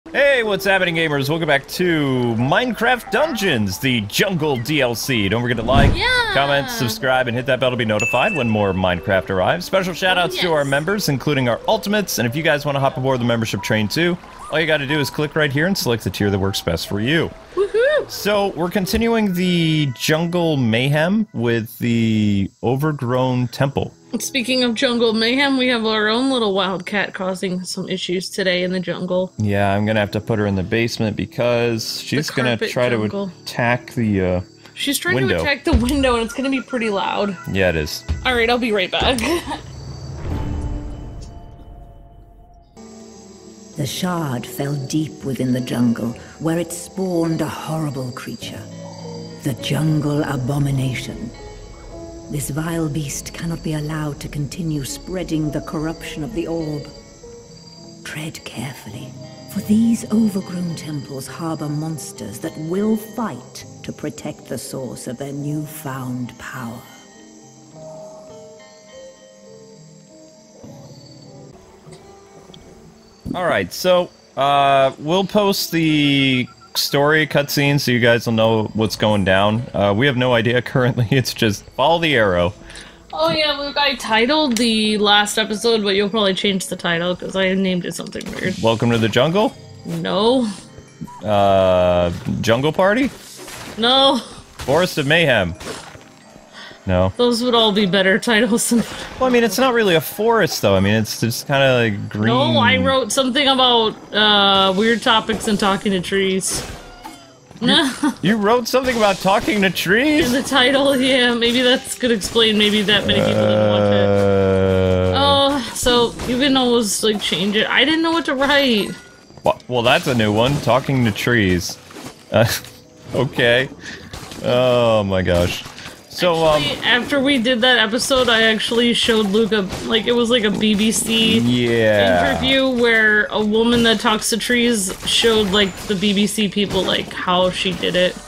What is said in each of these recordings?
Hey, what's happening, gamers? Welcome back to Minecraft Dungeons, the Jungle DLC. Don't forget to like, comment, subscribe, and hit that bell to be notified when more Minecraft arrives. Special shoutouts to our members, including our ultimates, and if you guys want to hop aboard the membership train too, all you gotta do is click right here and select the tier that works best for you. Woohoo! So, we're continuing the Jungle Mayhem with the Overgrown Temple. Speaking of jungle mayhem, we have our own little wildcat causing some issues today in the jungle. Yeah, I'm gonna have to put her in the basement because she's gonna try to attack the She's trying to attack the window and it's gonna be pretty loud. Yeah, it is. Alright, I'll be right back. The shard fell deep within the jungle, where it spawned a horrible creature. The jungle abomination. This vile beast cannot be allowed to continue spreading the corruption of the orb. Tread carefully, for these overgrown temples harbor monsters that will fight to protect the source of their newfound power. Alright, so, we'll post the story cutscene so you guys will know what's going down. We have no idea currently, it's just follow the arrow. Oh yeah, Luke, I titled the last episode, but you'll probably change the title because I named it something weird. Welcome to the jungle? No. Jungle Party? No. Forest of Mayhem? No. Those would all be better titles than... Well, I mean, it's not really a forest, though. I mean, it's just kind of like green... No, I wrote something about, weird topics and talking to trees. You wrote something about talking to trees? In the title, yeah, maybe that's gonna explain maybe that many people didn't watch it. Oh, so you can almost, like, change it. I didn't know what to write. Well, that's a new one. Talking to trees. Okay. Oh my gosh. So, actually, after we did that episode, I actually showed Luke it was like a BBC interview where a woman that talks to trees showed, like, the BBC people, like, how she did it.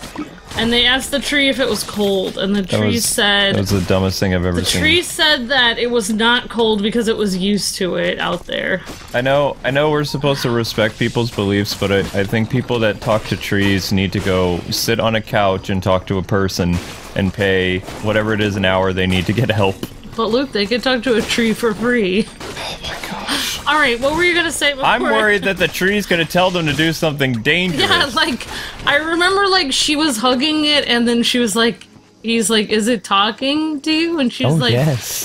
And they asked the tree if it was cold, and the tree said... That was the dumbest thing I've ever seen. The tree said that it was not cold because it was used to it out there. I know we're supposed to respect people's beliefs, but I think people that talk to trees need to go sit on a couch and talk to a person and pay whatever it is an hour they need to get help. But Luke, they could talk to a tree for free. Oh my gosh. Alright, what were you gonna say before? I'm worried that the tree's gonna tell them to do something dangerous. Yeah, like, I remember, like, she was hugging it, and then she was like, he's like, is it talking to you? And she's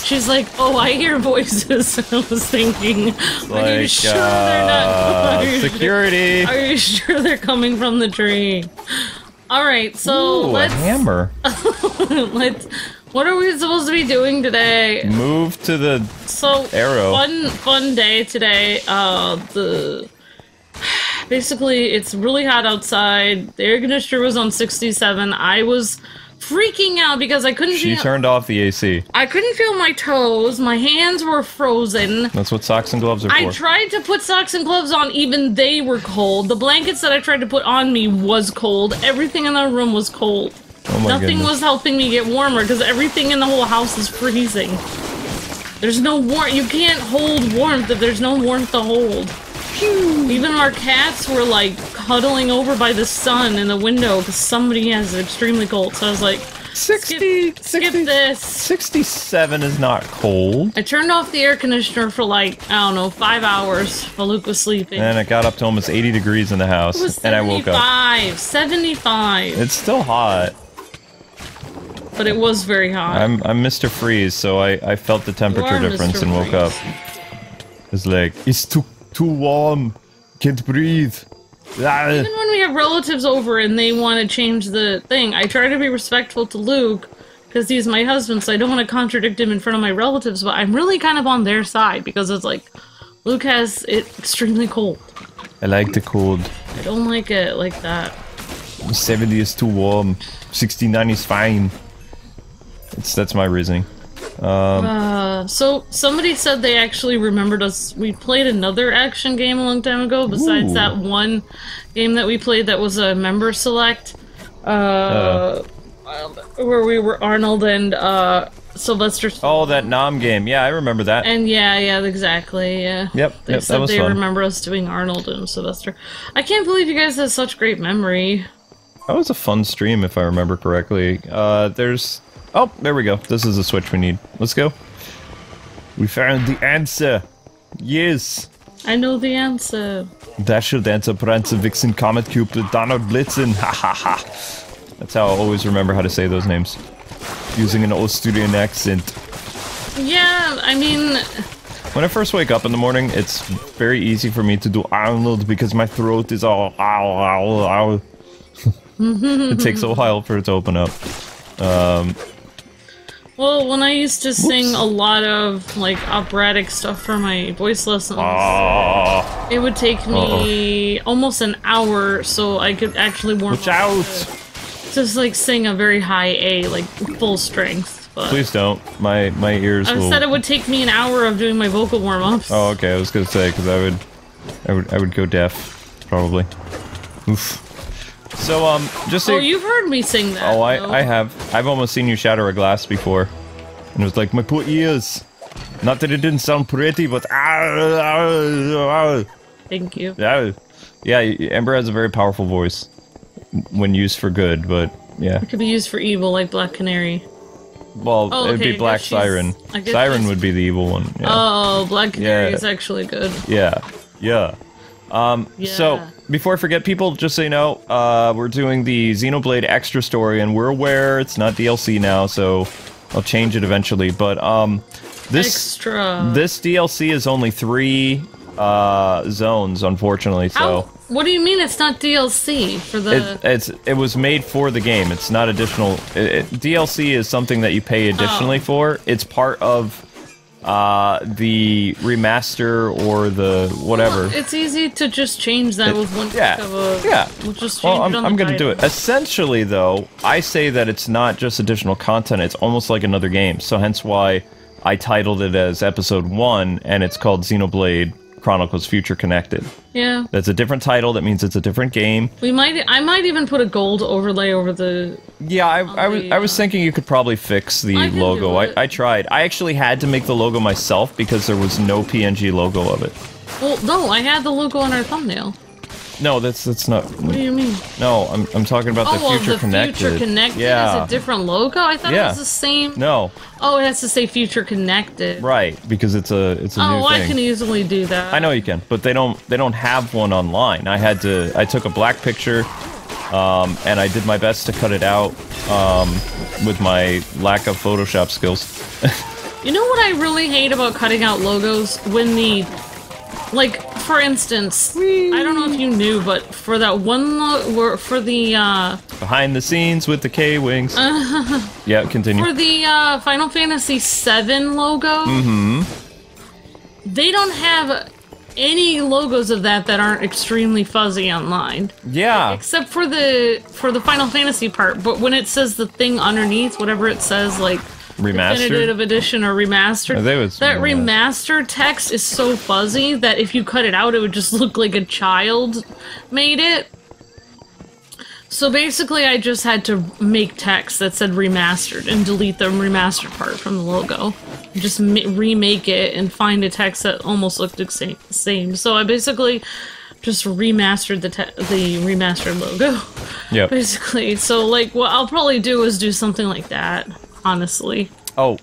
she's like, oh, I hear voices. I was thinking, are you sure they're not? Security. Are you sure they're coming from the tree? Alright, so let's... a hammer. What are we supposed to be doing today? Move to the arrow. Fun day today. Basically, it's really hot outside. The air conditioner was on 67. I was freaking out because I couldn't She turned off the AC. I couldn't feel my toes. My hands were frozen. That's what socks and gloves are for. I tried to put socks and gloves on. Even they were cold. The blankets that I tried to put on me was cold. Everything in the room was cold. Oh my Nothing was helping me get warmer because everything in the whole house is freezing. There's no warmth. You can't hold warmth if there's no warmth to hold. Even our cats were like cuddling over by the sun in the window because somebody has it extremely cold. So I was like, skip this. 67 is not cold. I turned off the air conditioner for like, I don't know, 5 hours while Luke was sleeping. And it got up to almost 80 degrees in the house. It was 75, and I woke up. 75. It's still hot. But it was very hot. I'm Mr. Freeze, so I felt the temperature difference and woke up. It's like, it's too warm. Can't breathe. Even when we have relatives over and they want to change the thing, I try to be respectful to Luke because he's my husband, so I don't want to contradict him in front of my relatives, but I'm really kind of on their side because it's like, Luke has it extremely cold. I like the cold. I don't like it like that. 70 is too warm. 69 is fine. That's my reasoning. So somebody said they actually remembered us. We played another action game a long time ago besides that one game that we played that was a member select. Where we were Arnold and Sylvester Stallone. Oh, that Nom game. Yeah, I remember that. And yeah, exactly, yeah. Yep, They said that was they fun. remember us doing Arnold and Sylvester. I can't believe you guys have such great memory. That was a fun stream, if I remember correctly. There's... Oh, there we go. This is the switch we need. Let's go. We found the answer. Yes. I know the answer. Dasher, Dancer, Prancer, Vixen, Comet, Cupid, Donner, Blitzen. Ha ha ha. That's how I always remember how to say those names. Using an Austrian accent. Yeah, I mean... When I first wake up in the morning, it's very easy for me to do Arnold because my throat is all ow, ow, ow. It takes a while for it to open up. Well, when I used to sing a lot of, like, operatic stuff for my voice lessons, it would take me almost an hour so I could actually warm up. Watch out! Just, like, sing a very high A, like, full strength. But Please don't. My ears will... I said it would take me an hour of doing my vocal warm-ups. Oh, okay, I was gonna say, because I would go deaf, probably. Oof. So, just so Oh, you've heard me sing that. Oh, though. I have. I've almost seen you shatter a glass before. And it was like, my poor ears. Not that it didn't sound pretty, but... Thank you. Yeah, Ember has a very powerful voice. When used for good, but, yeah. It could be used for evil, like Black Canary. Well, Oh, it'd okay, be I Black guess she's- Siren. I guess Siren she's- would be the evil one. Yeah. Oh, Black Canary Yeah. is actually good. Yeah. So, before I forget, people, just so you know, we're doing the Xenoblade Extra story, and we're aware it's not DLC now, so I'll change it eventually, but, this DLC is only 3, zones, unfortunately, so... How? What do you mean it's not DLC for the... It was made for the game, it's not additional... DLC is something that you pay additionally for, it's part of... the remaster or the whatever. Well, it's easy to just change that with one click of a... Yeah. We'll just change it on I'm the gonna do title. it. Essentially, though, I say that it's not just additional content, it's almost like another game. So hence why I titled it as Episode 1, and it's called Xenoblade Chronicles Future Connected. Yeah. That's a different title, that means it's a different game. I might even put a gold overlay over the... Yeah, I was thinking you could probably fix the I can logo. do it. I tried. I actually had to make the logo myself because there was no PNG logo of it. Well, no, I had the logo on our thumbnail. No, that's not... What do you mean? No, I'm talking about the Future Connected. Future Connected is a different logo? I thought it was the same... No. Oh, it has to say Future Connected. Right, because it's a new thing. Oh, I can easily do that. I know you can, but they don't have one online. I took a black picture, and I did my best to cut it out, with my lack of Photoshop skills. You know what I really hate about cutting out logos? When the... Like, for instance, I don't know if you knew, but for that one for the, Behind the scenes with the K-Wings. Yeah, continue. For the, Final Fantasy VII logo, they don't have any logos of that aren't extremely fuzzy online. Yeah. Except for the Final Fantasy part, but when it says the thing underneath, whatever it says, like, Remastered? Definitive Edition or Remastered, that remastered text is so fuzzy that if you cut it out, it would just look like a child made it. So basically, I just had to make text that said remastered and delete the remastered part from the logo. Just remake it and find a text that almost looked the same. So I basically just remastered the remastered logo. Yeah. Basically, so like what I'll probably do is do something like that. Honestly. Oh,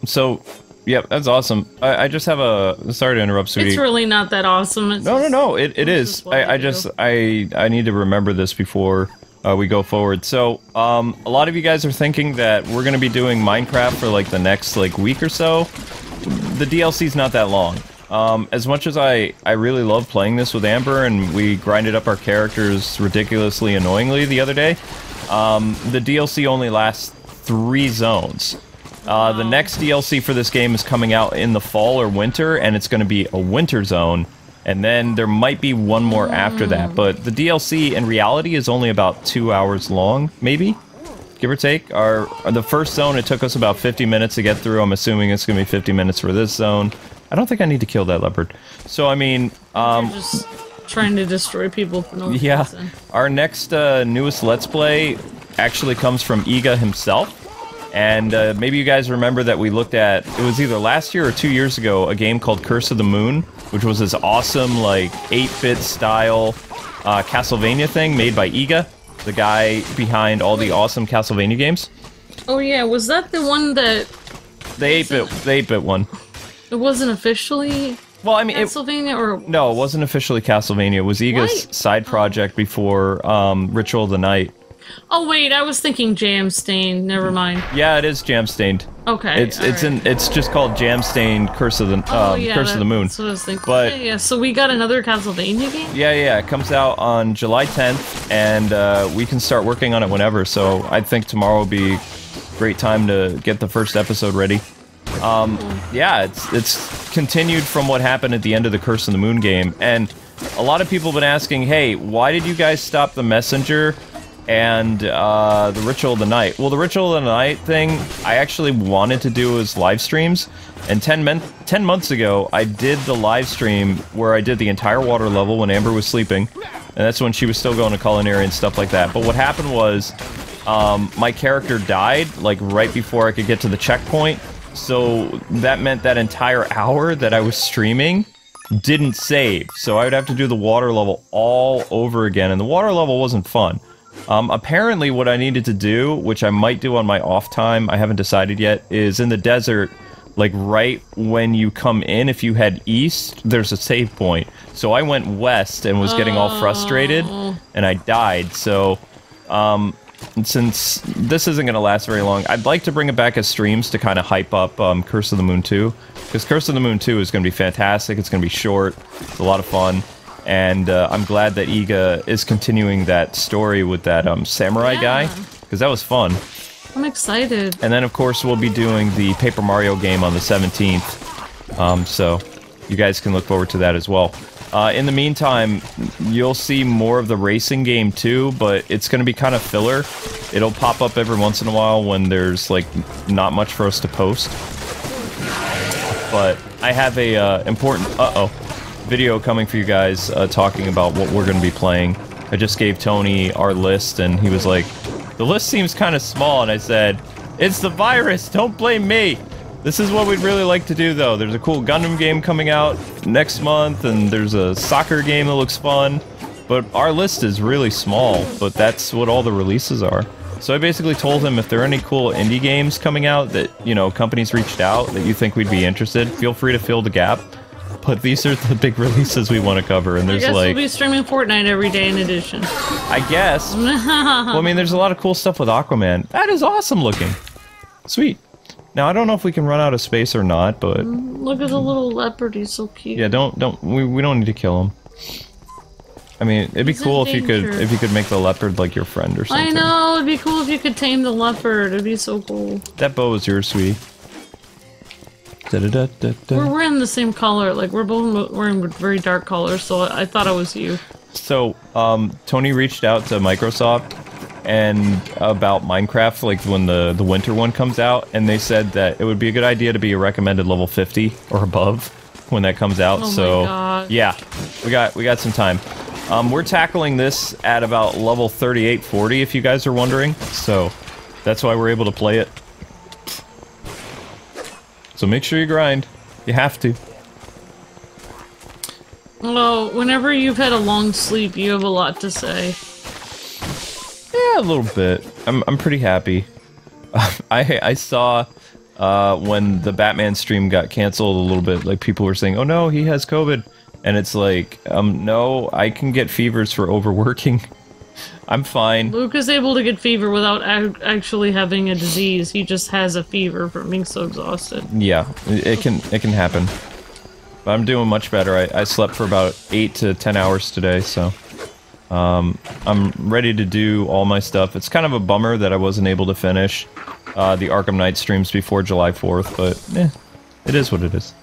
so, yeah, that's awesome. I just have a... Sorry to interrupt, sweetie. It's really not that awesome. It's No, it is. I need to remember this before we go forward. So, a lot of you guys are thinking that we're going to be doing Minecraft for, like, the next, like, week or so. The DLC's not that long. As much as I really love playing this with Amber, and we grinded up our characters ridiculously annoyingly the other day, the DLC only lasts 3 zones. The next DLC for this game is coming out in the fall or winter, and it's going to be a winter zone, and then there might be one more after that, but the DLC in reality is only about 2 hours long, maybe? Give or take. The first zone, it took us about 50 minutes to get through. I'm assuming it's going to be 50 minutes for this zone. I don't think I need to kill that leopard. So, I mean... You're just trying to destroy people for no yeah. reason. Our next newest Let's Play actually comes from Iga himself. And maybe you guys remember that we looked at, it was either last year or 2 years ago, a game called Curse of the Moon, which was this awesome, like, 8-bit style Castlevania thing made by Iga, the guy behind all the awesome Castlevania games. Oh yeah, was that the one that... The 8-bit one. It wasn't officially well, I mean, Castlevania, or... No, it wasn't officially Castlevania. It was Iga's side project before Ritual of the Night. Oh wait, I was thinking Jam Stained. Never mind. Yeah, it is Jam Stained. Okay, it's just called Jam Stained Curse of the Curse of the Moon. That's what I was thinking. But yeah, so we got another Castlevania game? Yeah, it comes out on July 10th, and we can start working on it whenever. So I think tomorrow will be a great time to get the first episode ready. Yeah, it's continued from what happened at the end of the Curse of the Moon game, and a lot of people have been asking, hey, why did you guys stop the Messenger and the Ritual of the Night? Well, the Ritual of the Night thing, I actually wanted to do as live streams, and 10 months ago, I did the live stream where I did the entire water level when Amber was sleeping, and that's when she was still going to culinary and stuff like that. But what happened was, my character died, like, right before I could get to the checkpoint, so that meant that entire hour that I was streaming didn't save, so I would have to do the water level all over again, and the water level wasn't fun. Apparently what I needed to do, which I might do on my off time, I haven't decided yet, is in the desert, like right when you come in, if you head east, there's a save point. So I went west and was getting all frustrated, and I died, so, since this isn't going to last very long, I'd like to bring it back as streams to kind of hype up Curse of the Moon 2, because Curse of the Moon 2 is going to be fantastic, it's going to be short, it's a lot of fun. And I'm glad that Iga is continuing that story with that samurai guy, because that was fun. I'm excited. And then, of course, we'll be doing the Paper Mario game on the 17th, so you guys can look forward to that as well. In the meantime, you'll see more of the racing game too, but it's going to be kind of filler. It'll pop up every once in a while when there's, like, not much for us to post. But I have a important... video coming for you guys talking about what we're going to be playing. I just gave Tony our list, and he was like, the list seems kind of small, and I said, it's the virus, don't blame me! This is what we'd really like to do, though. There's a cool Gundam game coming out next month, and there's a soccer game that looks fun, but our list is really small, but that's what all the releases are. So I basically told him if there are any cool indie games coming out that, you know, companies reached out that you think we'd be interested, feel free to fill the gap. But these are the big releases we want to cover, and there's, I guess like... we'll be streaming Fortnite every day in addition. I guess. Well, I mean, there's a lot of cool stuff with Aquaman. That is awesome looking. Sweet. Now, I don't know if we can run out of space or not, but... Look at the little leopard, he's so cute. Yeah, we don't need to kill him. I mean, it'd be cool if you could make the leopard, like, your friend or something. I know, it'd be cool if you could tame the leopard, it'd be so cool. That bow is yours, sweetie. We're wearing the same color, like we're both wearing very dark colors, so I thought it was you. So, Tony reached out to Microsoft and about Minecraft, like when the winter one comes out, and they said that it would be a good idea to be a recommended level 50 or above when that comes out. So, yeah, we got some time. We're tackling this at about level 38-40, if you guys are wondering. So, that's why we're able to play it. So make sure you grind. You have to. Well, whenever you've had a long sleep, you have a lot to say. Yeah, a little bit. I'm pretty happy. I saw when the Batman stream got canceled a little bit, like people were saying, oh no, he has COVID. And it's like, no, I can get fevers for overworking. I'm fine. Luke is able to get fever without actually having a disease. He just has a fever from being so exhausted. Yeah, it can happen. But I'm doing much better. I slept for about 8 to 10 hours today, so I'm ready to do all my stuff. It's kind of a bummer that I wasn't able to finish the Arkham Knight streams before July 4th, but it is what it is.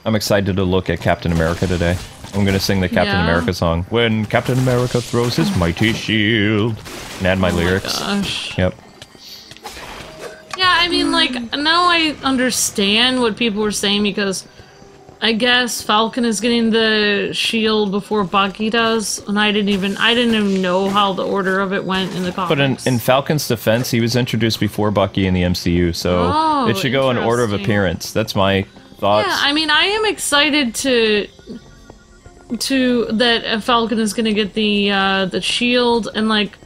I'm excited to look at Captain America today. I'm gonna sing the Captain America song. When Captain America throws his mighty shield. And add my lyrics. Gosh. Yep. Yeah, I mean, like, now I understand what people were saying, because I guess Falcon is getting the shield before Bucky does, and I didn't even know how the order of it went in the comics. But in Falcon's defense, he was introduced before Bucky in the MCU, so it should go in order of appearance. That's my thoughts. Yeah, I mean, I am excited that Falcon is gonna get the shield, and like,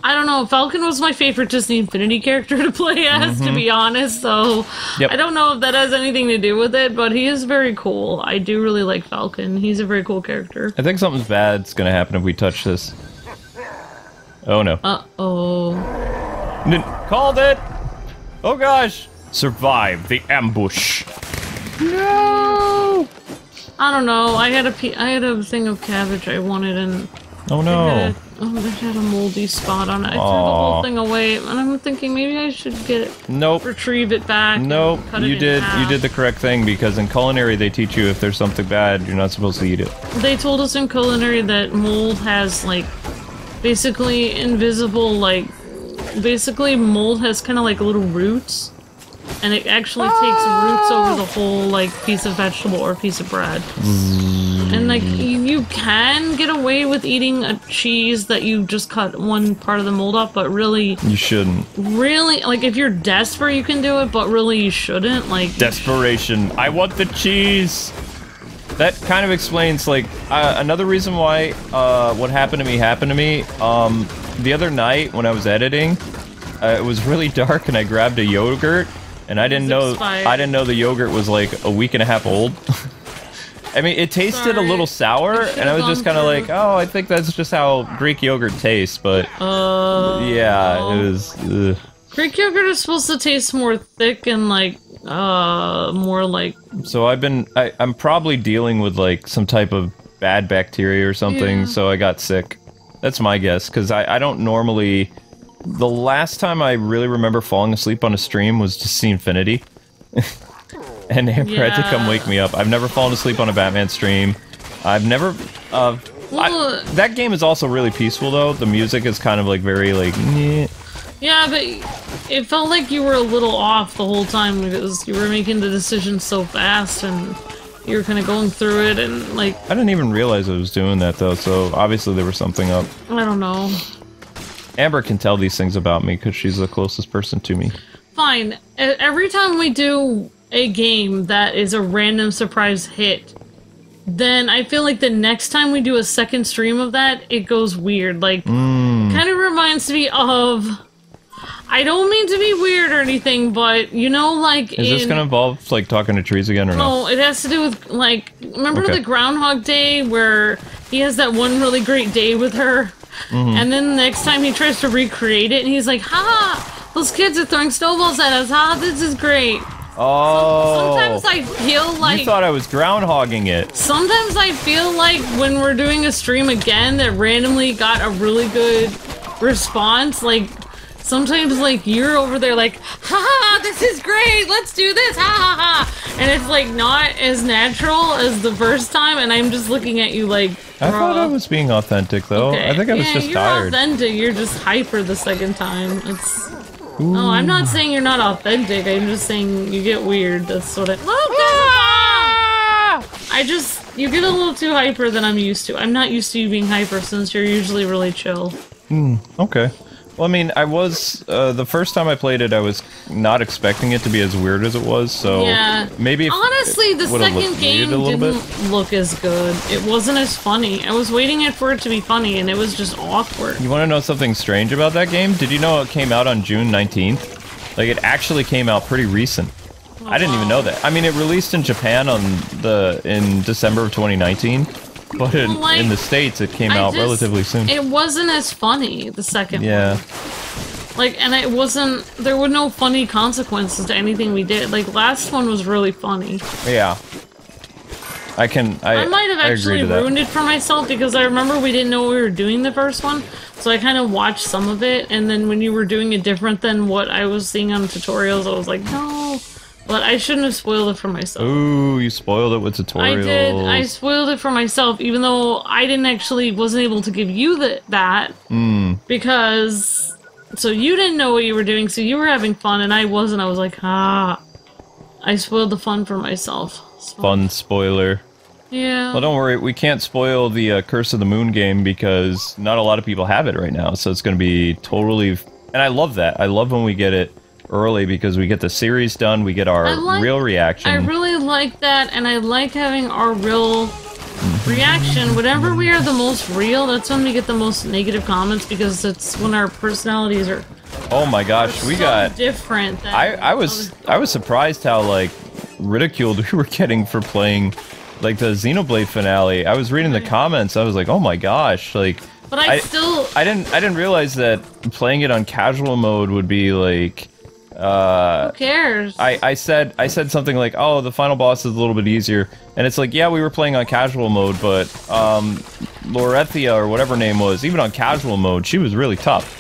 I don't know, Falcon was my favorite Disney Infinity character to play as, to be honest, so I don't know if that has anything to do with it, but he is very cool. I do really like Falcon. He's a very cool character. I think something bad's gonna happen if we touch this. Oh no. Uh-oh. Called it! Oh gosh! Survive the ambush. No! I don't know, I had a thing of cabbage I wanted, and... Oh no. It had a moldy spot on it. I threw the whole thing away, and I'm thinking maybe I should get it. Nope. Retrieve it back. Nope. You did the correct thing, because in culinary they teach you if there's something bad, you're not supposed to eat it. They told us in culinary that mold has like basically invisible basically mold has kind of like little roots, and it actually takes roots over the whole like piece of vegetable or piece of bread. And like you can get away with eating a cheese that you just cut one part of the mold off, but really you shouldn't. Really, like if you're desperate, you can do it, but really you shouldn't. Like desperation. I want the cheese. That kind of explains like another reason why what happened to me. The other night when I was editing, it was really dark, and I grabbed a yogurt, and I didn't know the yogurt was like a week and a half old. I mean, it tasted a little sour, and I was just kind of like, oh, I think that's just how Greek yogurt tastes, but yeah, it was... Greek yogurt is supposed to taste more thick and like, more like... So I'm probably dealing with like some type of bad bacteria or something, so I got sick. That's my guess, because I don't normally... The last time I really remember falling asleep on a stream was to see Infinity. And Amber had to come wake me up. I've never fallen asleep on a Batman stream. I've never... that game is also really peaceful, though. The music is kind of, like, very, like... Nyeh. Yeah, but it felt like you were a little off the whole time, because you were making the decisions so fast, and you were kind of going through it, and, like... I didn't even realize I was doing that, though, so obviously there was something up. I don't know. Amber can tell these things about me, because she's the closest person to me. Fine. Every time we do a game that is a random surprise hit, then I feel like the next time we do a second stream of that, it goes weird. Like, kind of reminds me of... I don't mean to be weird or anything, but, you know, like Is this gonna involve, like, talking to trees again or no? No, it has to do with, like... Remember the Groundhog Day, where he has that one really great day with her? And then the next time he tries to recreate it, and he's like, ha! Those kids are throwing snowballs at us, ha! This is great! Oh. Sometimes I feel like... You thought I was groundhogging it. Sometimes I feel like when we're doing a stream again that randomly got a really good response, like, sometimes, like, you're over there like, ha, this is great, let's do this, ha ha ha, and it's, like, not as natural as the first time, and I'm just looking at you like, I thought I was being authentic, though. Okay. I think I was just tired. You're authentic, you're just hyper the second time. It's... No, I'm not saying you're not authentic, I'm just saying you get weird, that's what you get a little too hyper than I'm used to. I'm not used to you being hyper since you're usually really chill. Okay. Well, I mean, I was, the first time I played it, I was not expecting it to be as weird as it was, so... Yeah. Maybe if honestly, the second game didn't look as good. It wasn't as funny. I was waiting for it to be funny, and it was just awkward. You want to know something strange about that game? Did you know it came out on June 19th? Like, it actually came out pretty recent. I didn't even know that. I mean, it released in Japan in December of 2019. But in the States, it came out relatively soon. It wasn't as funny, the second one. Like, and it wasn't... There were no funny consequences to anything we did. Like, last one was really funny. Yeah. I might have actually ruined it for myself, because I remember we didn't know we were doing the first one. So I kind of watched some of it, and then when you were doing it different than what I was seeing on tutorials, I was like, no... But I shouldn't have spoiled it for myself. Ooh, you spoiled it with tutorials. I did. I spoiled it for myself, even though I wasn't able to give you that. Because... So you didn't know what you were doing, so you were having fun, and I wasn't. I was like, I spoiled the fun for myself. fun spoiler. Yeah. Well, don't worry, we can't spoil the Curse of the Moon game because not a lot of people have it right now, so it's going to be totally... And I love that. I love when we get it early because we get the series done, we get our real reaction. I really like that, and I like having our real reaction. Whenever we are the most real, that's when we get the most negative comments because it's when our personalities are... Oh my gosh, we got different. I was surprised how like ridiculed we were getting for playing like the Xenoblade finale. I was reading the comments. I was like, oh my gosh, like. But I didn't realize that playing it on casual mode would be like. Who cares? I said something like, oh, the final boss is a little bit easier, and it's like, yeah, we were playing on casual mode, but Lorethia or whatever her name was, even on casual mode, she was really tough.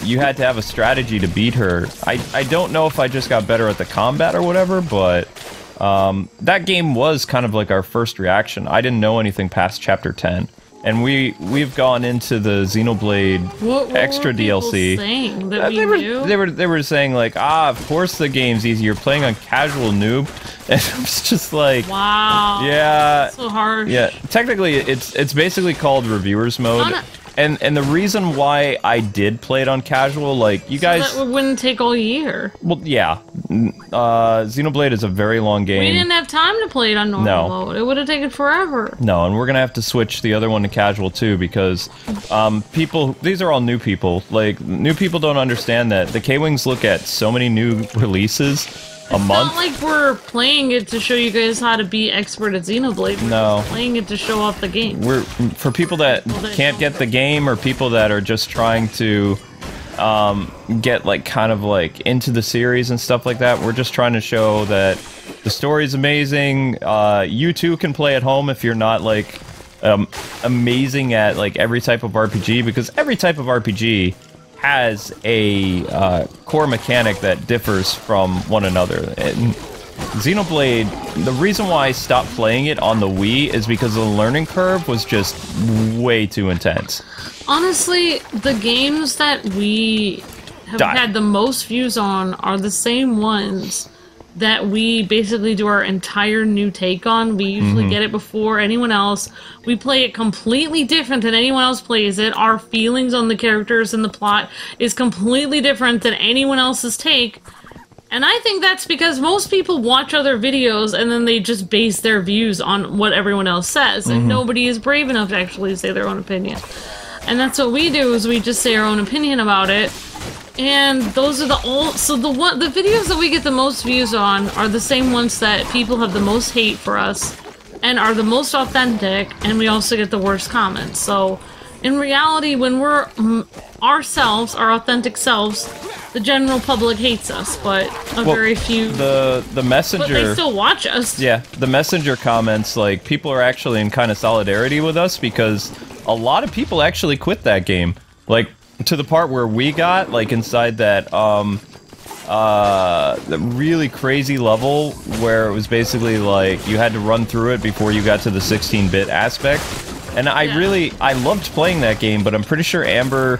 You had to have a strategy to beat her. I don't know if I just got better at the combat or whatever, but that game was kind of like our first reaction. I didn't know anything past Chapter 10. And we've gone into the Xenoblade extra DLC. Saying that they were saying like, of course the game's easy. You're playing on casual noob, and it was just like, wow, yeah, that's so harsh. Yeah, technically it's basically called reviewers mode. And the reason why I did play it on casual, like, you guys... that wouldn't take all year. Well, yeah. Xenoblade is a very long game. We didn't have time to play it on normal mode. It would have taken forever. No, and we're gonna have to switch the other one to casual, too, because these are all new people. Like, new people don't understand that. The K-Wings look at so many new releases a month. It's not like we're playing it to show you guys how to be expert at Xenoblade. We're just playing it to show off the game. For people that can't get the game, or people that are just trying to get like kind of like into the series and stuff like that, we're just trying to show that the story's amazing. You too can play at home if you're not like amazing at like every type of RPG, because every type of RPG has a core mechanic that differs from one another. And Xenoblade, the reason why I stopped playing it on the Wii is because the learning curve was just way too intense. Honestly, the games that we have had the most views on are the same ones that we basically do our entire new take on. We usually get it before anyone else. We play it completely different than anyone else plays it. Our feelings on the characters and the plot is completely different than anyone else's take. And I think that's because most people watch other videos and then they just base their views on what everyone else says. And nobody is brave enough to actually say their own opinion. And that's what we do, is we just say our own opinion about it. And those are the videos that we get the most views on are the same ones that people have the most hate for us and are the most authentic, and we also get the worst comments. So in reality, when we're ourselves, our authentic selves, the general public hates us, but very few. The messenger, but they still watch us. Yeah, the messenger comments, like, people are actually in kind of solidarity with us, because a lot of people actually quit that game. Like, to the part where we got, like, inside that, the really crazy level where it was basically, like, you had to run through it before you got to the 16-bit aspect. And I loved playing that game, but I'm pretty sure Amber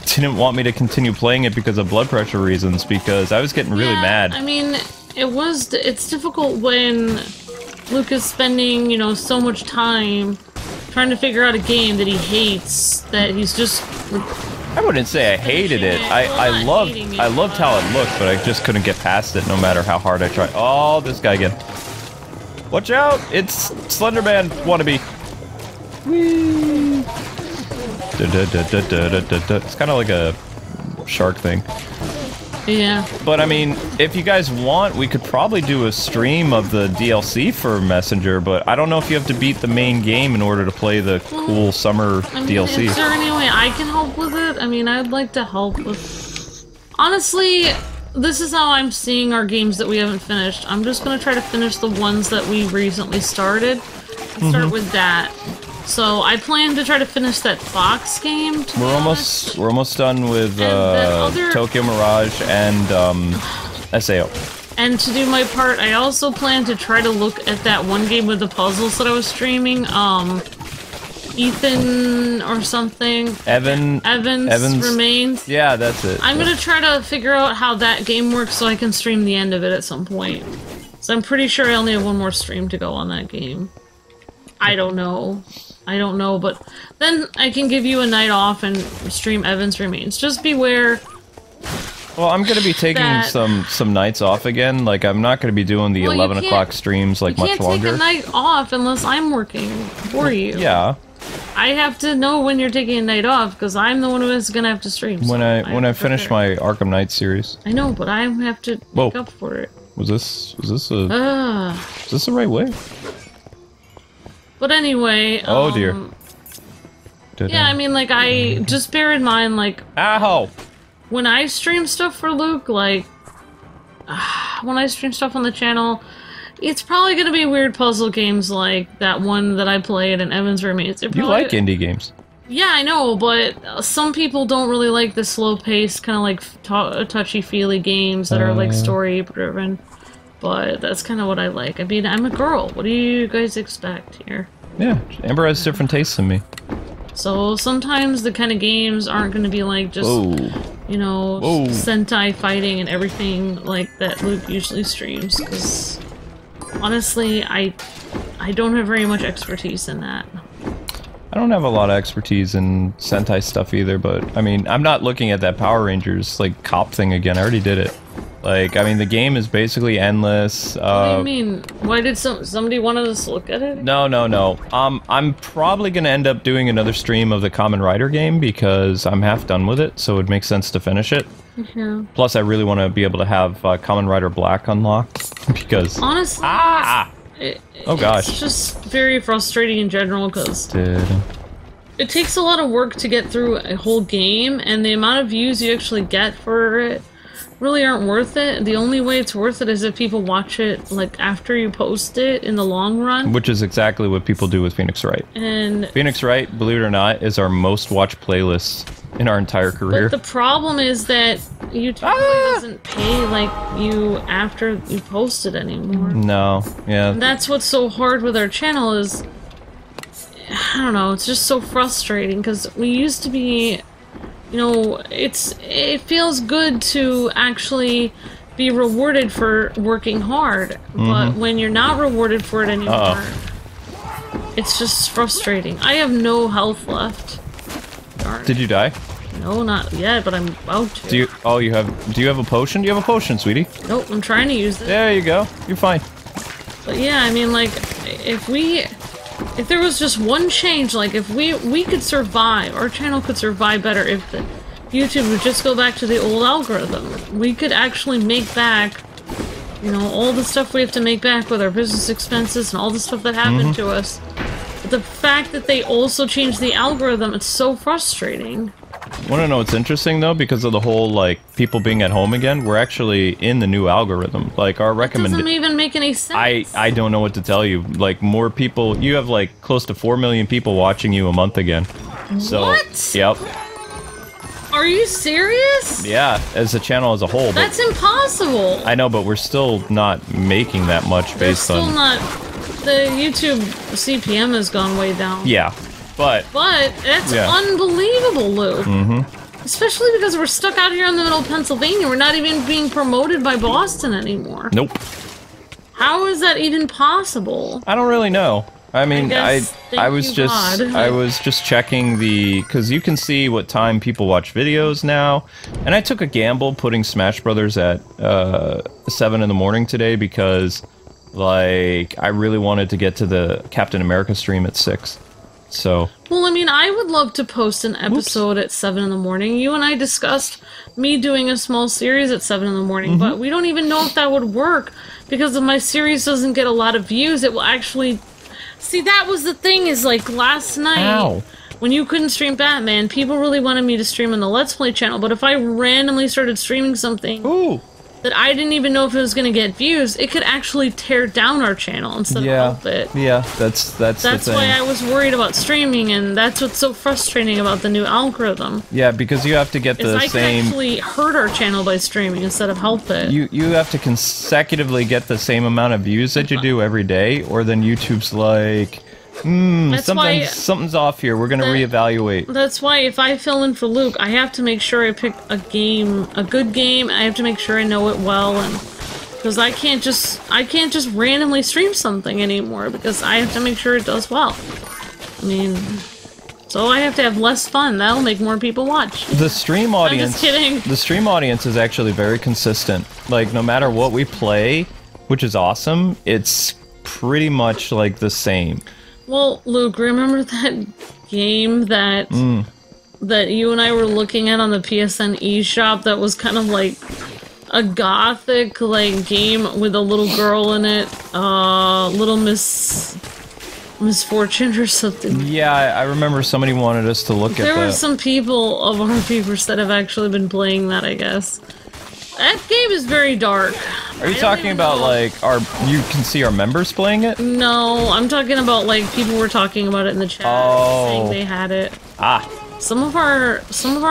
didn't want me to continue playing it because of blood pressure reasons, because I was getting really mad. I mean, it's difficult when Luke is spending, you know, so much time trying to figure out a game that he hates, that he's just... I wouldn't say I hated it. I loved how it looked, but I just couldn't get past it no matter how hard I tried. Oh, this guy again. Watch out! It's Slenderman wannabe. Whee! It's kind of like a shark thing. Yeah. But I mean, if you guys want, we could probably do a stream of the DLC for Messenger, but I don't know if you have to beat the main game in order to play the cool summer DLC. Is there any way I can help with it? I mean, I'd like to help with... Honestly, this is how I'm seeing our games that we haven't finished. I'm just gonna try to finish the ones that we recently started. Start with that. So I plan to try to finish that Fox game. We're almost done with Tokyo Mirage and SAO. And to do my part, I also plan to try to look at that one game with the puzzles that I was streaming. Ethan or something. Evans Remains. Yeah, that's it. I'm gonna try to figure out how that game works so I can stream the end of it at some point. So I'm pretty sure I only have one more stream to go on that game. I don't know. But then I can give you a night off and stream Evans Remains. Just beware. Well, I'm going to be taking some nights off again. Like, I'm not going to be doing the 11 o'clock streams, like, much longer. You can't take a night off unless I'm working for you. Yeah. I have to know when you're taking a night off, because I'm the one who is going to have to stream. When I finish my Arkham Knight series. I know, but I have to make up for it. Was this the right way? But anyway, oh dear. Yeah, I mean, like, I just bear in mind, like, ow! When I stream stuff for Luke, like, when I stream stuff on the channel, it's probably gonna be weird puzzle games like that one that I played in Evans Remains. You like indie games? Yeah, I know, but some people don't really like the slow-paced, kind of like touchy-feely games that are like story-driven. But that's kind of what I like. I mean, I'm a girl. What do you guys expect here? Yeah, Amber has different tastes than me. So sometimes the kind of games aren't going to be like just, you know, Sentai fighting and everything like that Luke usually streams. Because honestly, I don't have very much expertise in that. I don't have a lot of expertise in Sentai stuff either, but I mean, I'm not looking at that Power Rangers like cop thing again. I already did it. Like, I mean, the game is basically endless. What do you mean? Why did somebody wanted us to look at it? No. I'm probably gonna end up doing another stream of the Kamen Rider game because I'm half done with it, so it makes sense to finish it. Yeah. Plus, I really want to be able to have Kamen Rider Black unlocked because honestly, oh gosh, it's just very frustrating in general because it takes a lot of work to get through a whole game, and the amount of views you actually get for it really aren't worth it. The only way it's worth it is if people watch it like after you post it in the long run. Which is exactly what people do with Phoenix Wright. And Phoenix Wright, believe it or not, is our most watched playlist in our entire career. But the problem is that YouTube doesn't pay like you after you post it anymore. No, yeah. And that's what's so hard with our channel is, I don't know, it's just so frustrating because we used to be, you know, it feels good to actually be rewarded for working hard, but when you're not rewarded for it anymore, it's just frustrating. I have no health left. Darn. Did you die? No, not yet, but I'm about to. Do you have a potion? Do you have a potion, sweetie? Nope, I'm trying to use it. There you go. You're fine. But yeah, I mean, like, if there was just one change, like if we could survive, our channel could survive better if YouTube would just go back to the old algorithm. We could actually make back, you know, all the stuff we have to make back with our business expenses and all the stuff that happened to us. But the fact that they also changed the algorithm, it's so frustrating. Want to know what's interesting though? Because of the whole like people being at home again, we're actually in the new algorithm. Like our recommendation doesn't even make any sense. I don't know what to tell you. Like more people, you have like close to 4 million people watching you a month again. So, what? Yep. Are you serious? Yeah, as a channel as a whole. That's impossible. I know, but we're still not making that much based on. Still not. The YouTube CPM has gone way down. Yeah. But that's unbelievable, Luke. Especially because we're stuck out here in the middle of Pennsylvania. We're not even being promoted by Boston anymore. Nope. How is that even possible? I don't really know. I mean, I was just checking because you can see what time people watch videos now, and I took a gamble putting Smash Brothers at 7 in the morning today because, like, I really wanted to get to the Captain America stream at 6. So. Well, I mean, I would love to post an episode at 7 in the morning. You and I discussed me doing a small series at 7 in the morning, but we don't even know if that would work because if my series doesn't get a lot of views, it will actually. See, that was the thing, is like last night, when you couldn't stream Batman, people really wanted me to stream on the Let's Play channel, but if I randomly started streaming something that I didn't even know if it was going to get views, it could actually tear down our channel instead of help it. Yeah, that's the thing. Why I was worried about streaming, and that's what's so frustrating about the new algorithm. Yeah, because you have to get the same. I can actually hurt our channel by streaming instead of help it. You have to consecutively get the same amount of views that you do every day, or then YouTube's like, something's off here. We're gonna reevaluate. That's why if I fill in for Luke, I have to make sure I pick a good game. I have to make sure I know it well, and Because I can't just randomly stream something anymore because I have to make sure it does well. I mean, so I have to have less fun. That'll make more people watch. The stream audience. I'm just kidding. The stream audience is actually very consistent. Like, no matter what we play, which is awesome, it's pretty much like the same. Well, Luke, remember that game that that you and I were looking at on the PSN eShop that was kind of like a gothic like game with a little girl in it, Little Misfortune or something. Yeah, I remember somebody wanted us to look at that. There were some people of our viewers that have actually been playing that, I guess. That game is very dark. Are you talking about like you can see our members playing it? No, I'm talking about like people were talking about it in the chat, saying they had it. Ah. Some of our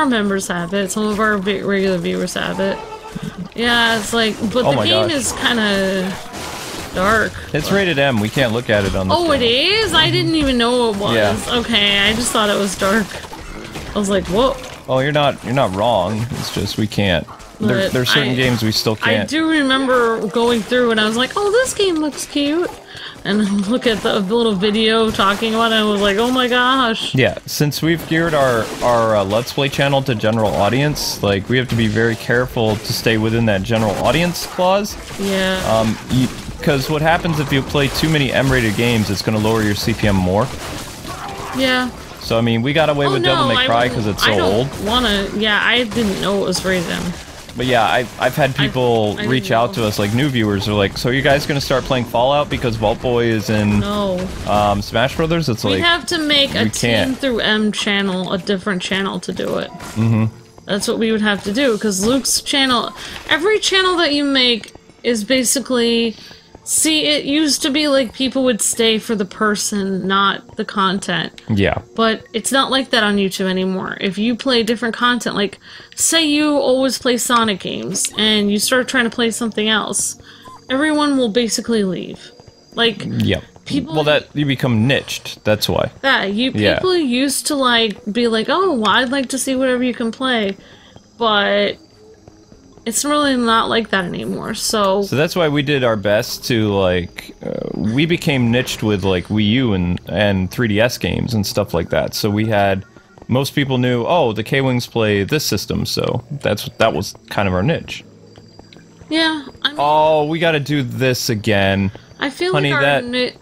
members have it. Some of our regular viewers have it. Yeah, it's like, but the game is kind of dark. It's rated M. We can't look at it on the Oh, it is? I didn't even know it was. Yeah. Okay, I just thought it was dark. I was like, whoa. Oh, you're not wrong. It's just we can't. There's certain games we still can't. I do remember going through and I was like, oh, this game looks cute. And look at the little video talking about it, I was like, oh my gosh. Yeah, since we've geared our Let's Play channel to general audience, like, we have to be very careful to stay within that general audience clause. Yeah. Because what happens if you play too many M-rated games, it's going to lower your CPM more. Yeah. So, I mean, we got away with Devil May Cry because it's so old. Yeah, I didn't know it was rated M. But yeah, I've had people reach out to us, like new viewers, are like, so are you guys going to start playing Fallout because Vault Boy is in Smash Brothers? It's like, we have to make a Team through M channel, a different channel to do it. Mm-hmm. That's what we would have to do, because Luke's channel, every channel that you make is basically, see, it used to be like people would stay for the person, not the content. Yeah. But it's not like that on YouTube anymore. If you play different content, like, say you always play Sonic games, and you start trying to play something else, everyone will basically leave. Like, people... Well, that, you become niched, that's why. People used to, like, be like, oh, well, I'd like to see whatever you can play, but... it's really not like that anymore, so that's why we did our best to, like, we became niched with, like, Wii U and 3DS games and stuff like that. So we had, most people knew, oh, the K-Wings play this system, so that was kind of our niche. Yeah, I mean, oh, we gotta do this again. I feel Honey, like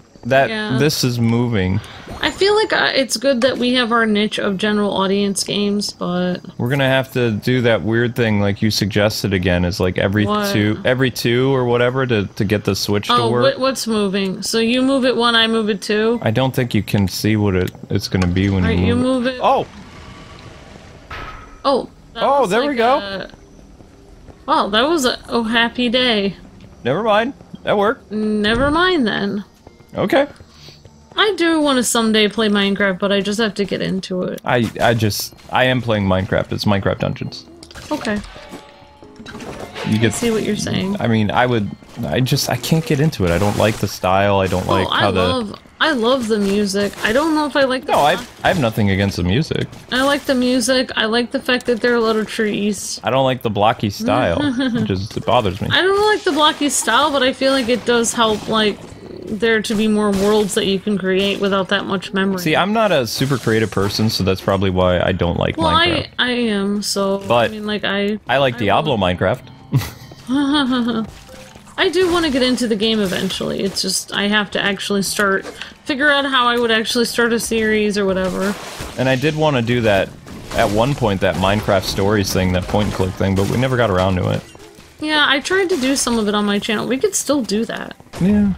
this is moving. I feel like it's good that we have our niche of general audience games, but... we're gonna have to do that weird thing like you suggested again, is like every two or whatever to get the Switch to work. What's moving? So you move it one, I move it two? I don't think you can see what it's gonna be when you move it. Oh! Oh! Oh, there we go! Wow, that was a happy day. Never mind. That worked. Never mind then. Okay. I do want to someday play Minecraft, but I just have to get into it. I am playing Minecraft. It's Minecraft Dungeons. Okay. I see what you're saying. I mean, I can't get into it. I don't like the style. I don't like how I love the music. I don't know if I like the... No, I have nothing against the music. I like the music. I like the fact that there are little trees. I don't like the blocky style. It bothers me. I don't like the blocky style, but I feel like it does help, like, there to be more worlds that you can create without that much memory. See, I'm not a super creative person, so that's probably why I don't like Minecraft. I am, so... But I mean, like, I like Diablo Minecraft. I do want to get into the game eventually. It's just, I have to actually figure out how I would actually start a series or whatever. And I did want to do that at one point, that Minecraft Stories thing, that point-and-click thing, but we never got around to it. Yeah, I tried to do some of it on my channel. We could still do that. Yeah.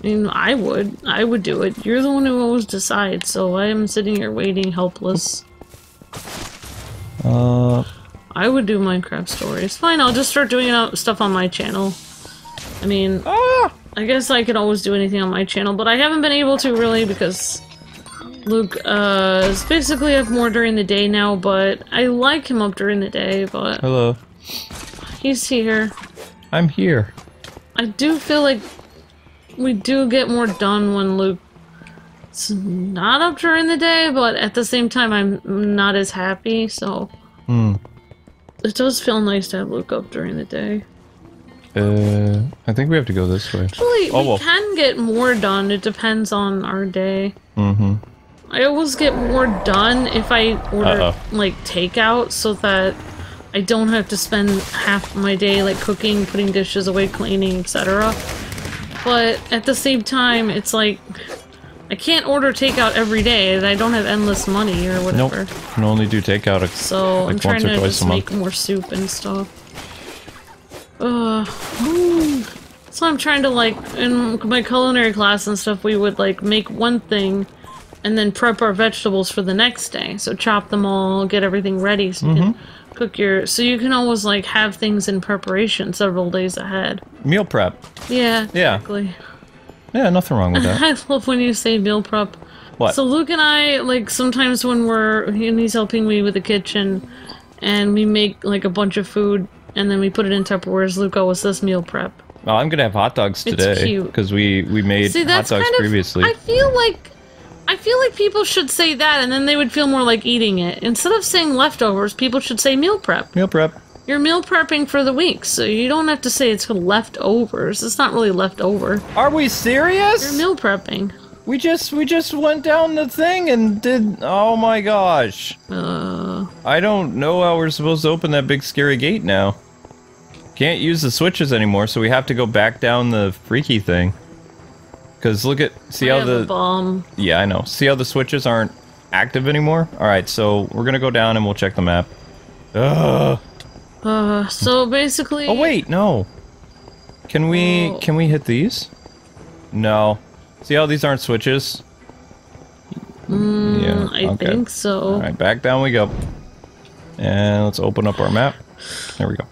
I mean, I would do it. You're the one who always decides, so I am sitting here waiting helpless. I would do Minecraft Stories. Fine, I'll just start doing stuff on my channel. I mean, I guess I could always do anything on my channel, but I haven't been able to really because Luke is basically up more during the day now, but I like him up during the day, but... Hello. He's here. I'm here. I do feel like we do get more done when Luke's not up during the day, but at the same time I'm not as happy, so... It does feel nice to have Luke up during the day. I think we have to go this way. Actually, we can get more done. It depends on our day. Mm-hmm. I always get more done if I order, like, takeout, so that I don't have to spend half my day, like, cooking, putting dishes away, cleaning, etc. But at the same time, it's like, I can't order takeout every day, and I don't have endless money or whatever. Nope, can only do takeout so like I'm trying to once just make more soup and stuff. So I'm trying to, like, in my culinary class and stuff, we would, like, make one thing and then prep our vegetables for the next day. So chop them all, get everything ready so you can cook your... So you can always, like, have things in preparation several days ahead. Meal prep. Yeah, exactly. Yeah, nothing wrong with that. I love when you say meal prep. What? So Luke and I, like, sometimes when he's helping me with the kitchen, and we make, like, a bunch of food, and then we put it in Tupperwares, Luke always says meal prep. Oh, I'm gonna have hot dogs today because we made hot dogs previously. I feel like people should say that, and then they would feel more like eating it. Instead of saying leftovers, people should say meal prep. Meal prep. You're meal prepping for the week, so you don't have to say it's leftovers. It's not really leftover. Are we serious? You're meal prepping. We just went down the thing and did. Oh my gosh. I don't know how we're supposed to open that big scary gate now. Can't use the switches anymore, so we have to go back down the freaky thing. Because look at, see how the bomb. Yeah, I know. See how the switches aren't active anymore? Alright, so we're gonna go down and we'll check the map. So basically... Oh wait, no. Can we hit these? No. See how these aren't switches? Yeah, I think so. Alright, back down we go. And let's open up our map. There we go.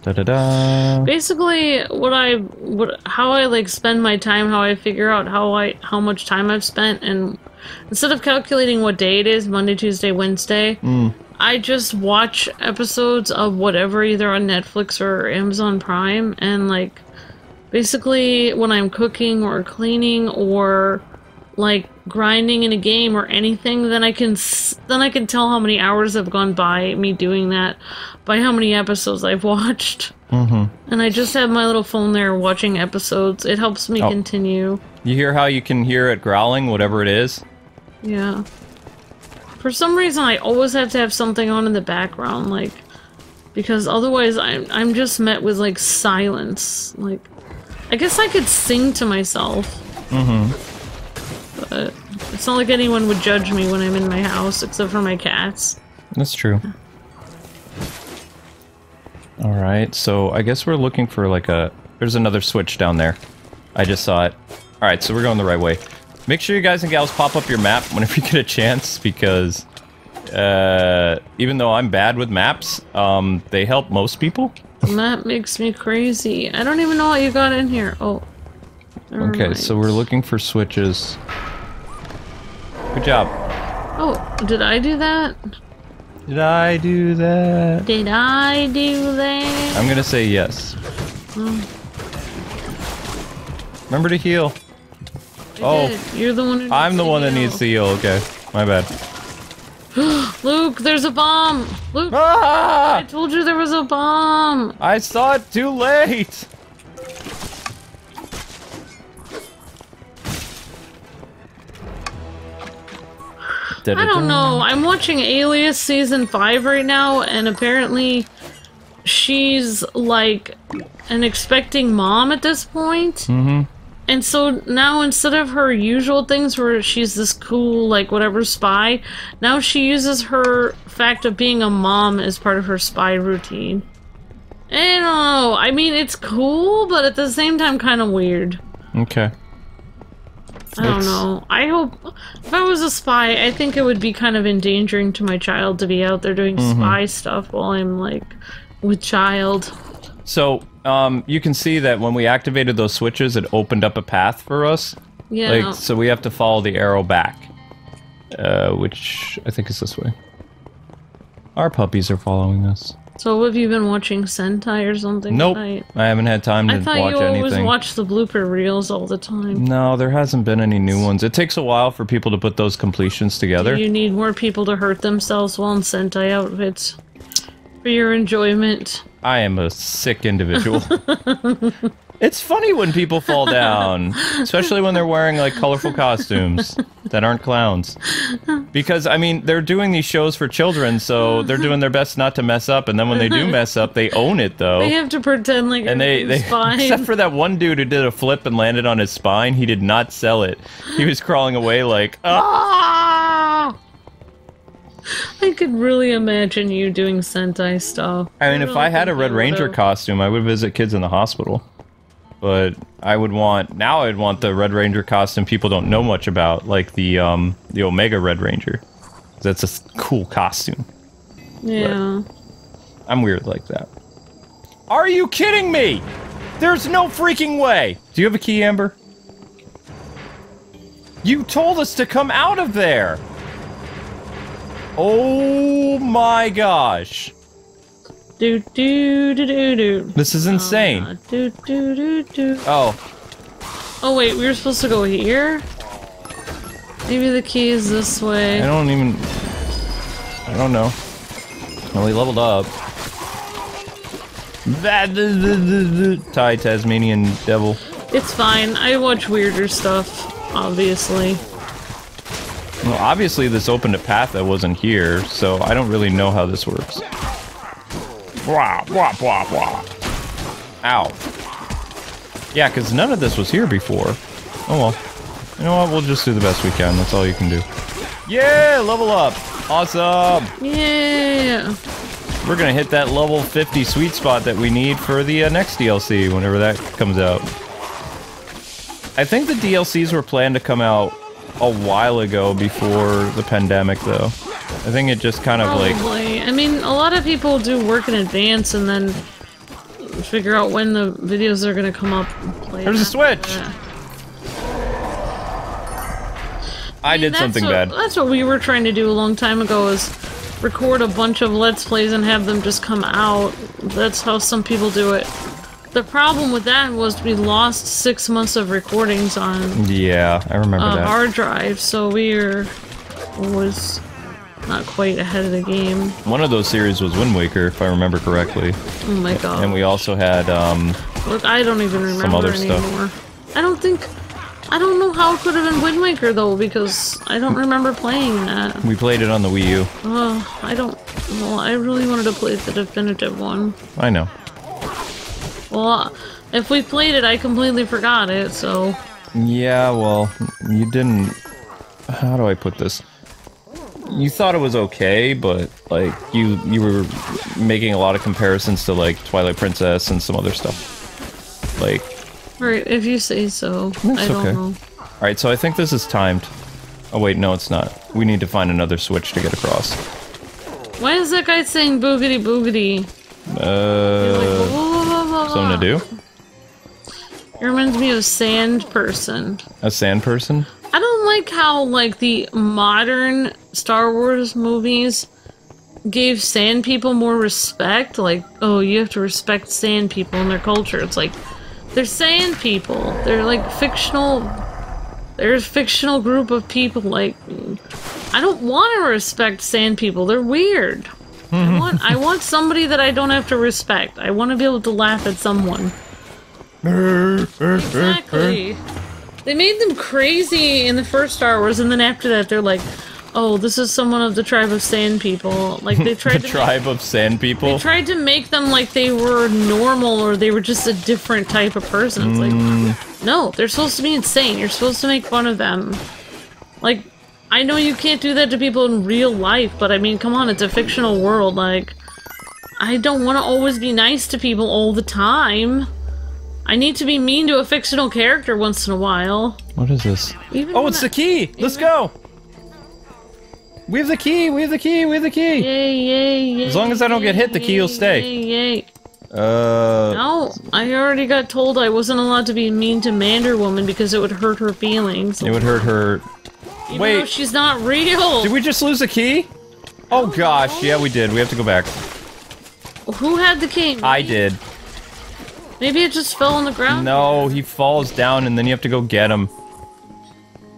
Da-da-da. Basically, how I like spend my time, how I figure out how much time I've spent, and instead of calculating what day it is, Monday, Tuesday, Wednesday, I just watch episodes of whatever, either on Netflix or Amazon Prime, and like, basically when I'm cooking or cleaning or like grinding in a game or anything, then I can tell how many hours have gone by me doing that by how many episodes I've watched. And I just have my little phone there watching episodes. It helps me continue. You hear how you can hear it growling, whatever it is? Yeah. For some reason, I always have to have something on in the background, like, because otherwise I'm just met with like silence. Like, I guess I could sing to myself. But it's not like anyone would judge me when I'm in my house, except for my cats. That's true. Alright, so I guess we're looking for like there's another switch down there. I just saw it. Alright, so we're going the right way. Make sure you guys and gals pop up your map whenever you get a chance, because even though I'm bad with maps, they help most people. The map makes me crazy. I don't even know what you got in here. Oh. Okay, so we're looking for switches. Good job. Oh, did I do that? Did I do that? Did I do that? I'm gonna say yes. Remember to heal. I did. You're the one who I'm the one that needs to heal. Okay, my bad. Luke, there's a bomb! Luke! Ah! I told you there was a bomb! I saw it too late! I don't know. I'm watching Alias Season 5 right now, and apparently she's like an expecting mom at this point. And so now, instead of her usual things where she's this cool, like, whatever spy, now she uses her fact of being a mom as part of her spy routine. I don't know. I mean, it's cool, but at the same time, kind of weird. Okay. I don't know. I hope... If I was a spy, I think it would be kind of endangering to my child to be out there doing spy stuff while I'm, like, with child. So, you can see that when we activated those switches, it opened up a path for us. Yeah. Like, so we have to follow the arrow back. Which I think is this way. Our puppies are following us. So have you been watching Sentai or something Nope. tonight? I haven't had time to watch anything. I thought you always watch the blooper reels all the time. No, there hasn't been any new ones. It takes a while for people to put those completions together. Do you need more people to hurt themselves while in Sentai outfits? For your enjoyment. I am a sick individual. It's funny when people fall down, especially when they're wearing like colorful costumes that aren't clowns. Because I mean, they're doing these shows for children, so they're doing their best not to mess up. And then when they do mess up, they own it though. They have to pretend like everything's fine. Except for that one dude who did a flip and landed on his spine, he did not sell it. He was crawling away like, ah! I could really imagine you doing Sentai stuff. I mean, if I had a Red Ranger costume, I would visit kids in the hospital. But I would want, now I'd want the Red Ranger costume people don't know much about, like the Omega Red Ranger. That's a cool costume. Yeah. But I'm weird like that. Are you kidding me? There's no freaking way! Do you have a key, Amber? You told us to come out of there! Oh my gosh. Do do do do do. This is insane. Do do do do. Oh. Oh wait, we were supposed to go here? Maybe the key is this way. I don't know. Well, he leveled up. Thai Tasmanian devil. It's fine. I watch weirder stuff, obviously. Well, obviously this opened a path that wasn't here, so I don't really know how this works. Blah, blah, blah, blah. Ow. Yeah, because none of this was here before. Oh well. You know what? We'll just do the best we can. That's all you can do. Yeah! Level up! Awesome! Yeah! We're gonna hit that level 50 sweet spot that we need for the next DLC, whenever that comes out. I think the DLCs were planned to come out a while ago before the pandemic, though. I think it just kind of Probably. I mean, a lot of people do work in advance and then figure out when the videos are gonna come up and play. There's a switch! I did something bad. That's what we were trying to do a long time ago, is record a bunch of Let's Plays and have them just come out. That's how some people do it. The problem with that was we lost 6 months of recordings on yeah, I remember that. Hard drive, so was not quite ahead of the game. One of those series was Wind Waker, if I remember correctly. Oh my god. And we also had, look, I don't even remember some other anymore. stuff. I don't know how it could have been Wind Waker, though, because I don't remember playing that. We played it on the Wii U. Well, I really wanted to play the definitive one. I know. Well, if we played it, I completely forgot it, so... Yeah, well, you didn't... How do I put this? You thought it was okay, but, like, you were making a lot of comparisons to, like, Twilight Princess and some other stuff. Like... Right, if you say so. I don't know. Alright, so I think this is timed. Oh wait, no it's not. We need to find another switch to get across. Why is that guy saying boogity boogity? Something to do? It reminds me of Sand Person. A sand person? I don't like how, like, the modern Star Wars movies gave sand people more respect. Like, oh, you have to respect sand people and their culture. It's like, they're sand people. They're, like, fictional... They're a fictional group of people, like... I don't want to respect sand people. They're weird. I want somebody that I don't have to respect. I want to be able to laugh at someone. Exactly. They made them crazy in the first Star Wars, and then after that they're like, oh, this is someone of the tribe of sand people. Like, they tried the tribe of sand people? They tried to make them like they were normal, or they were just a different type of person. It's like, no, they're supposed to be insane. You're supposed to make fun of them. Like, I know you can't do that to people in real life, but I mean, come on, it's a fictional world. Like, I don't want to always be nice to people all the time. I need to be mean to a fictional character once in a while. What is this? Oh, it's the key! Let's go! We have the key! We have the key! We have the key! Yay, yay, yay. As long as I don't get hit, the key will stay. Yay, yay. No, I already got told I wasn't allowed to be mean to Mander Woman because it would hurt her feelings. It would hurt her... Even though she's not real! Did we just lose the key? Oh gosh, yeah we did. We have to go back. Who had the key? I did. Maybe it just fell on the ground? No, he falls down and then you have to go get him.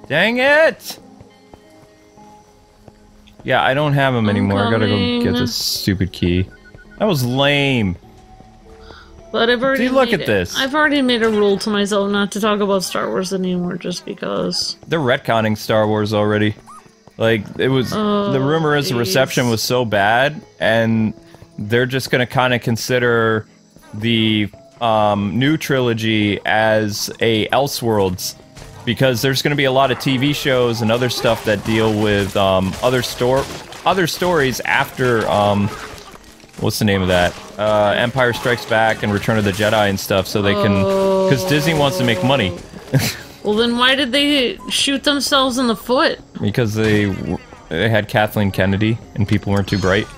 Dang it! Yeah, I don't have him anymore. I gotta go get this stupid key. That was lame. But I've already look at this. I've already made a rule to myself not to talk about Star Wars anymore, just because. They're retconning Star Wars already. Like, it was... the rumor is the reception was so bad, and they're just gonna kind of consider the new trilogy as a Elseworlds, because there's gonna be a lot of TV shows and other stuff that deal with other stories after what's the name of that? Empire Strikes Back and Return of the Jedi and stuff, so they can... Because Disney wants to make money. Well, then why did they shoot themselves in the foot? Because they had Kathleen Kennedy, and people weren't too bright.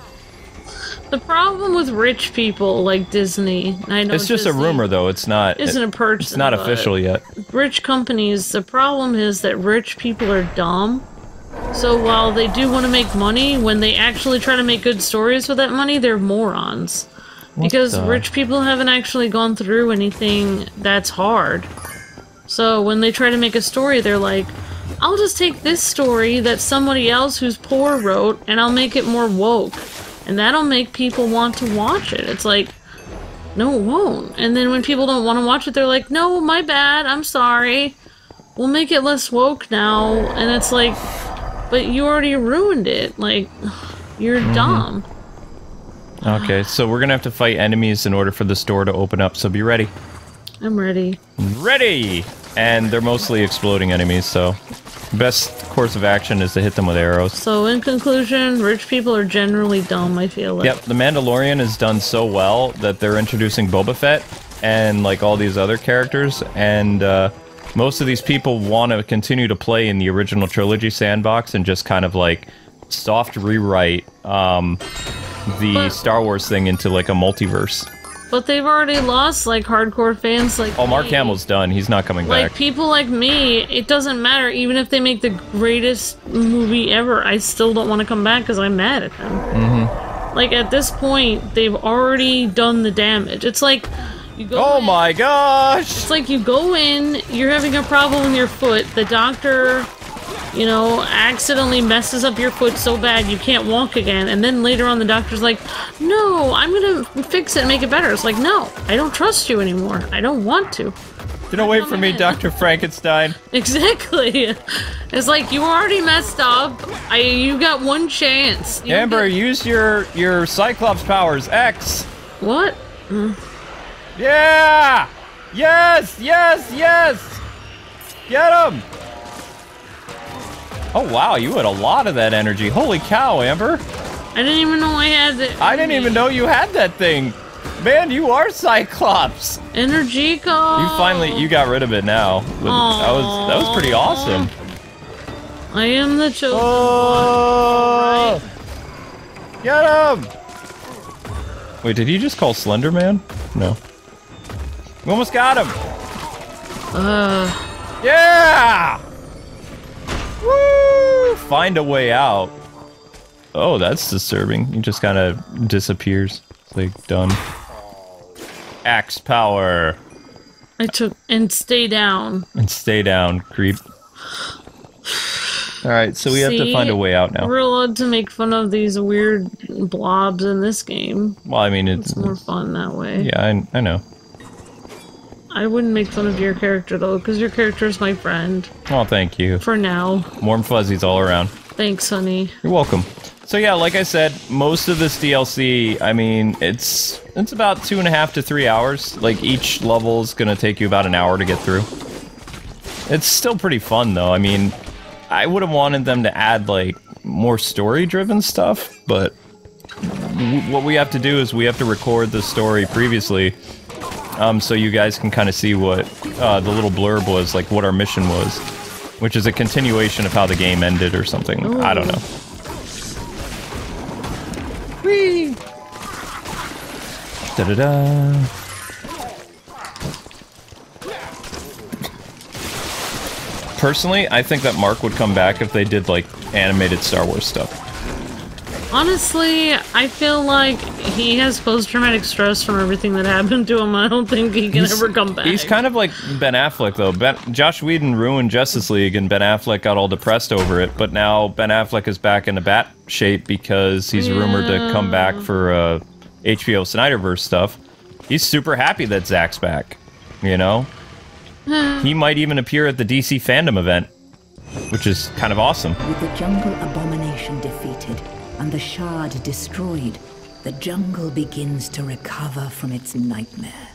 The problem with rich people like Disney, I know it's just Disney a rumor, though. It's not. Isn't a person. It's not official yet. Rich companies. The problem is that rich people are dumb. So while they do want to make money, when they actually try to make good stories with that money, they're morons. Because rich people haven't actually gone through anything that's hard. So when they try to make a story, they're like, I'll just take this story that somebody else who's poor wrote, and I'll make it more woke. And that'll make people want to watch it. It's like, no, it won't. And then when people don't want to watch it, they're like, no, my bad, I'm sorry. We'll make it less woke now. And it's like, but you already ruined it. Like, you're dumb. Okay, so we're gonna have to fight enemies in order for this door to open up, so be ready. I'm ready. Ready! And they're mostly exploding enemies, so best course of action is to hit them with arrows. So in conclusion, rich people are generally dumb, I feel like. Yep, The Mandalorian has done so well that they're introducing Boba Fett and like all these other characters, and most of these people want to continue to play in the original trilogy sandbox and just kind of like soft rewrite the Star Wars thing into like a multiverse. But they've already lost, like, hardcore fans like Mark me. Hamill's done. He's not coming back. Like, people like me, it doesn't matter. Even if they make the greatest movie ever, I still don't want to come back because I'm mad at them. Like, at this point, they've already done the damage. It's like, you go in, my gosh! It's like you go in, you're having a problem with your foot, the doctor... you know, accidentally messes up your foot so bad you can't walk again, and then later on the doctor's like, no, I'm gonna fix it and make it better. It's like, no, I don't trust you anymore. I don't want to. Don't wait for me, Dr. Frankenstein. Exactly. It's like, you already messed up. You got one chance. Amber, use your Cyclops powers. X. What? Yeah! Yes! Yes! Yes! Get him! Oh wow, you had a lot of that energy. Holy cow, Amber. I didn't even know I had it. I didn't even know you had that thing. Man, you are Cyclops. Energico. You got rid of it now. That was pretty awesome. I am the chosen one. Right. Get him! Wait, did he just call Slender Man? No. We almost got him. Yeah! Woo! Find a way out. Oh, that's disturbing. He just kind of disappears. It's like, done. Axe power. And stay down. And stay down, creep. Alright, so we have to find a way out now. We're allowed to make fun of these weird blobs in this game. Well, I mean, it's more fun that way. Yeah, I know. I wouldn't make fun of your character, though, because your character's my friend. Oh, thank you. For now. Warm fuzzies all around. Thanks, honey. You're welcome. So yeah, like I said, most of this DLC, I mean, it's about 2.5 to 3 hours. Like, each level's gonna take you about an hour to get through. It's still pretty fun, though. I mean, I would have wanted them to add, like, more story-driven stuff, but what we have to do is we have to record the story previously, so you guys can kind of see what the little blurb was, like what our mission was, which is a continuation of how the game ended or something. Ooh. I don't know. Whee! Da-da-da. Personally, I think that Mark would come back if they did, like, animated Star Wars stuff. Honestly, I feel like he has post-traumatic stress from everything that happened to him. I don't think he can ever come back. He's kind of like Ben Affleck, though. Joss Whedon ruined Justice League, and Ben Affleck got all depressed over it, but now Ben Affleck is back into bat shape because he's rumored to come back for HBO Snyderverse stuff. He's super happy that Zack's back, you know? He might even appear at the DC Fandom event, which is kind of awesome. With the jungle abomination defeated and the shard destroyed, the jungle begins to recover from its nightmare.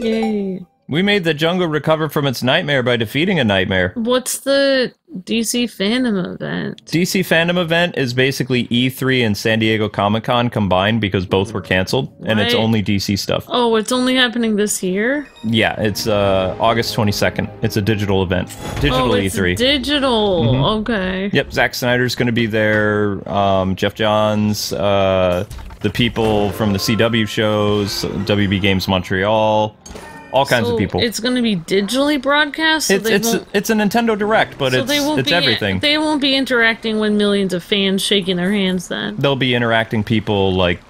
Yay. We made the jungle recover from its nightmare by defeating a nightmare. What's the DC Fandom event? DC Fandom event is basically E3 and San Diego Comic-Con combined because both were canceled, and it's only DC stuff. Oh, it's only happening this year? Yeah, it's August 22nd. It's a digital event. Digital E3. Digital. Okay. Yep, Zack Snyder's going to be there. Jeff Johns, the people from the CW shows, WB Games Montreal. All kinds of people. It's going to be digitally broadcast? So it's a Nintendo Direct, but it's everything. They won't be interacting with millions of fans shaking their hands then. They'll be interacting people like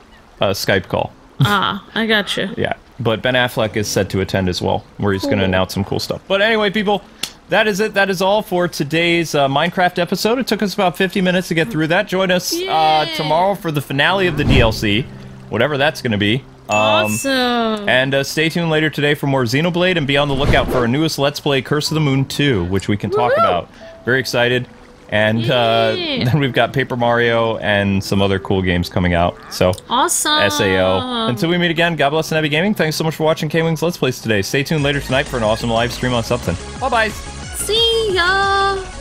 a Skype call. Ah, I gotcha. Yeah, but Ben Affleck is set to attend as well, where he's going to announce some cool stuff. But anyway, people, that is it. That is all for today's Minecraft episode. It took us about 50 minutes to get through that. Join us tomorrow for the finale of the DLC, whatever that's going to be. Awesome! And stay tuned later today for more Xenoblade, and be on the lookout for our newest Let's Play, Curse of the Moon 2, which we can talk about. Very excited. And then we've got Paper Mario and some other cool games coming out. So awesome! SAO. Until we meet again, God bless and happy gaming. Thanks so much for watching K-Wings Let's Plays today. Stay tuned later tonight for an awesome live stream on something. Bye-bye! See ya!